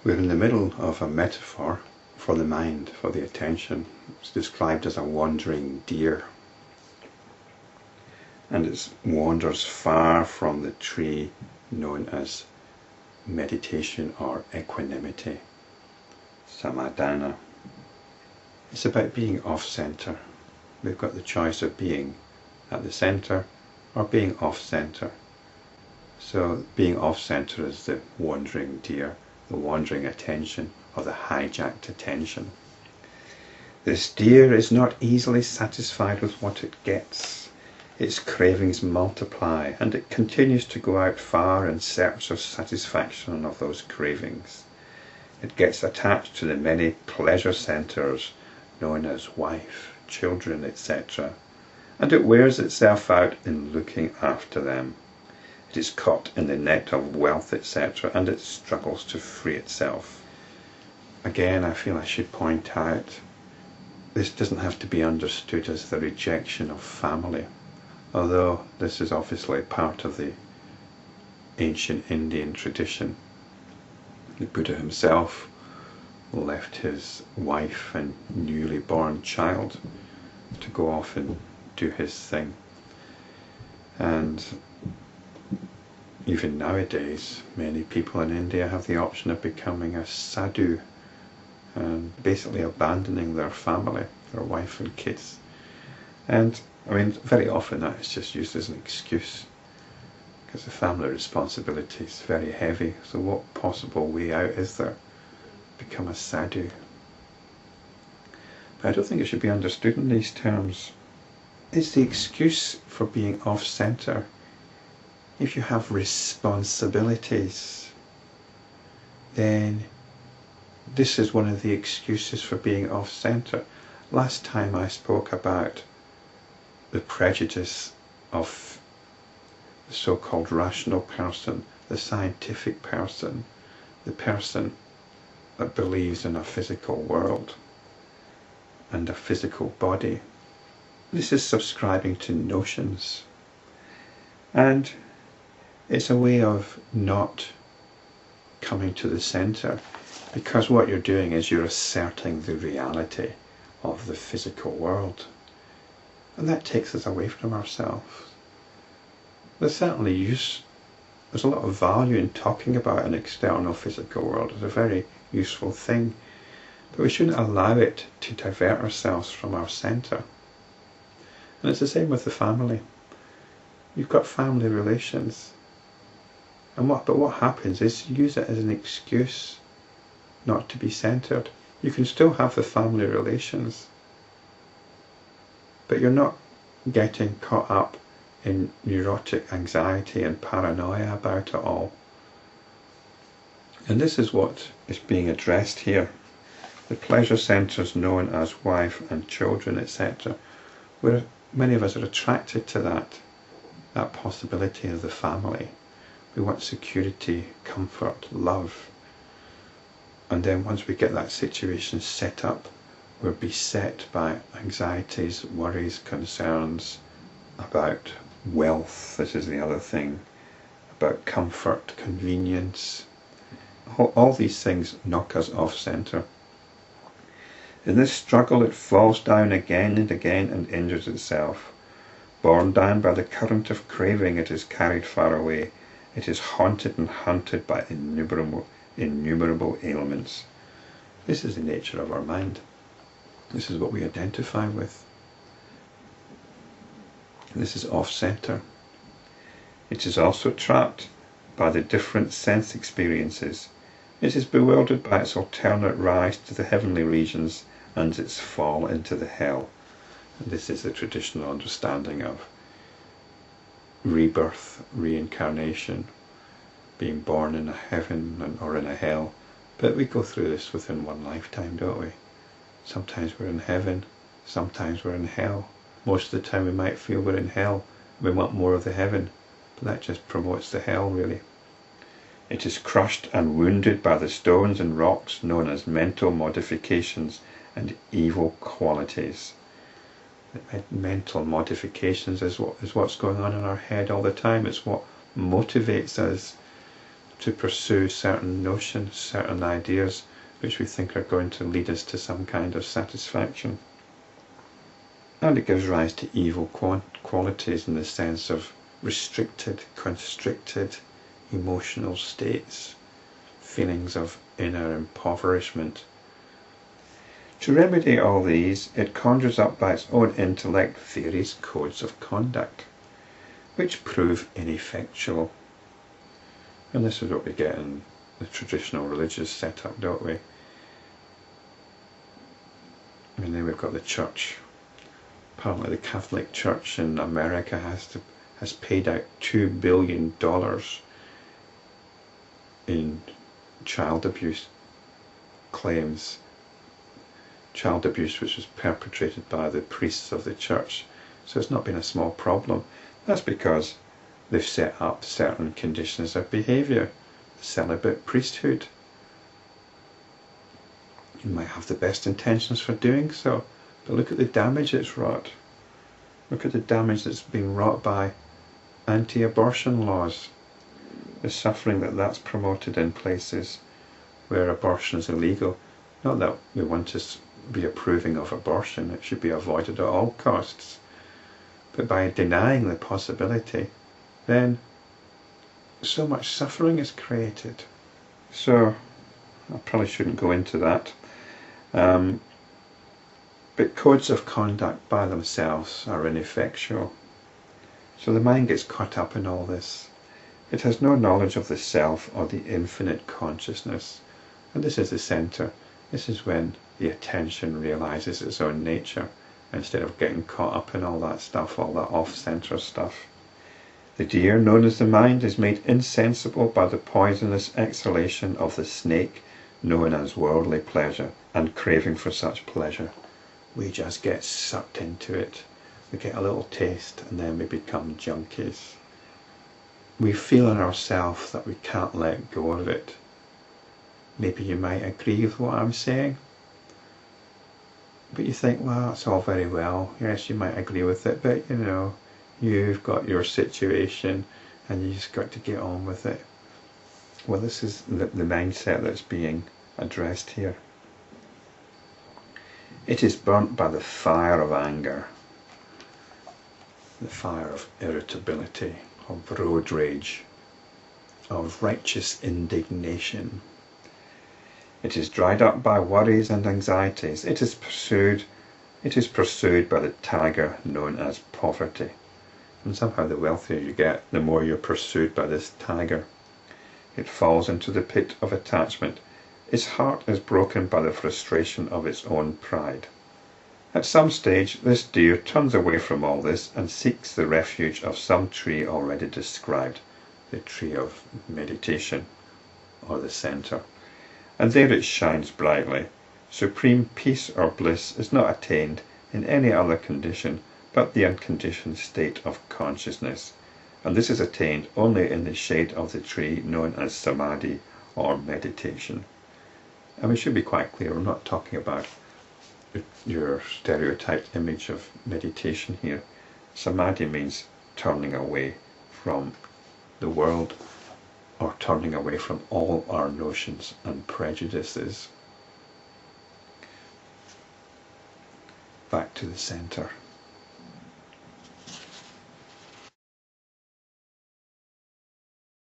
We're in the middle of a metaphor for the mind, for the attention. It's described as a wandering deer. And it wanders far from the tree known as meditation or equanimity, samadhana. It's about being off-center. We've got the choice of being at the center or being off-center. So being off-center is the wandering deer, the wandering attention, or the hijacked attention. This deer is not easily satisfied with what it gets. Its cravings multiply, and it continues to go out far in search of satisfaction of those cravings. It gets attached to the many pleasure centers known as wife, children, etc., and it wears itself out in looking after them. It is caught in the net of wealth, etc., and it struggles to free itself. Again, I feel I should point out, this doesn't have to be understood as the rejection of family, although this is obviously part of the ancient Indian tradition. The Buddha himself left his wife and newly born child to go off and do his thing. And even nowadays, many people in India have the option of becoming a sadhu and basically abandoning their family, their wife and kids. And I mean, very often that is just used as an excuse, because the family responsibility is very heavy. So what possible way out is there? Become a sadhu. But I don't think it should be understood in these terms. It's the excuse for being off-center. If you have responsibilities, then this is one of the excuses for being off-center. Last time I spoke about the prejudice of the so-called rational person, the scientific person, the person that believes in a physical world and a physical body. This is subscribing to notions, and it's a way of not coming to the center, because what you're doing is you're asserting the reality of the physical world. And that takes us away from ourselves. There's a lot of value in talking about an external physical world. It's a very useful thing. But we shouldn't allow it to divert ourselves from our centre. And it's the same with the family. You've got family relations. But what happens is you use it as an excuse not to be centred. You can still have the family relations, but you're not getting caught up in neurotic anxiety and paranoia about it all. And this is what is being addressed here. The pleasure centres known as wife and children, etc., where many of us are attracted to that possibility of the family. We want security, comfort, love. And then once we get that situation set up, we're beset by anxieties, worries, concerns about wealth. This is the other thing, about comfort, convenience. All these things knock us off centre. In this struggle it falls down again and again and injures itself. Borne down by the current of craving, it is carried far away. It is haunted and hunted by innumerable ailments. This is the nature of our mind. This is what we identify with. This is off-center. It is also trapped by the different sense experiences. It is bewildered by its alternate rise to the heavenly regions and its fall into the hell. And this is the traditional understanding of rebirth, reincarnation, being born in a heaven or in a hell. But we go through this within one lifetime, don't we? Sometimes we're in heaven, sometimes we're in hell. Most of the time we might feel we're in hell, we want more of the heaven, but that just promotes the hell, really. It is crushed and wounded by the stones and rocks known as mental modifications and evil qualities. Mental modifications is what's going on in our head all the time. It's what motivates us to pursue certain notions, certain ideas, which we think are going to lead us to some kind of satisfaction. And it gives rise to evil qualities in the sense of restricted, constricted emotional states, feelings of inner impoverishment. To remedy all these, it conjures up by its own intellect various codes of conduct, which prove ineffectual. And this is what we get in the traditional religious setup, don't we? I mean, then we've got the church. Apparently the Catholic Church in America has paid out $2 billion in child abuse claims. Child abuse which was perpetrated by the priests of the church. So it's not been a small problem. That's because they've set up certain conditions of behaviour. The celibate priesthood. You might have the best intentions for doing so, but look at the damage it's wrought. Look at the damage that's been wrought by anti-abortion laws. The suffering that's promoted in places where abortion is illegal. Not that we want to be approving of abortion, it should be avoided at all costs. But by denying the possibility, then so much suffering is created. So, I probably shouldn't go into that. But codes of conduct by themselves are ineffectual. So the mind gets caught up in all this. It has no knowledge of the self or the infinite consciousness. And this is the centre. This is when the attention realizes its own nature, instead of getting caught up in all that stuff, all that off-centre stuff. The deer, known as the mind, is made insensible by the poisonous exhalation of the snake, known as worldly pleasure, and craving for such pleasure. We just get sucked into it. We get a little taste and then we become junkies. We feel in ourselves that we can't let go of it. Maybe you might agree with what I'm saying, but you think, well, it's all very well. Yes, you might agree with it, but you know, you've got your situation and you just got to get on with it. Well, this is the mindset that's being addressed here. It is burnt by the fire of anger, the fire of irritability, of road rage, of righteous indignation. It is dried up by worries and anxieties. It is pursued by the tiger known as poverty. And somehow the wealthier you get, the more you're pursued by this tiger. It falls into the pit of attachment. Its heart is broken by the frustration of its own pride. At some stage, this deer turns away from all this and seeks the refuge of some tree already described, the tree of meditation, or the centre. And there it shines brightly. Supreme peace or bliss is not attained in any other condition but the unconditioned state of consciousness, and this is attained only in the shade of the tree known as samadhi or meditation. And we should be quite clear, we're not talking about your stereotyped image of meditation here. Samadhi means turning away from the world, or turning away from all our notions and prejudices. Back to the centre.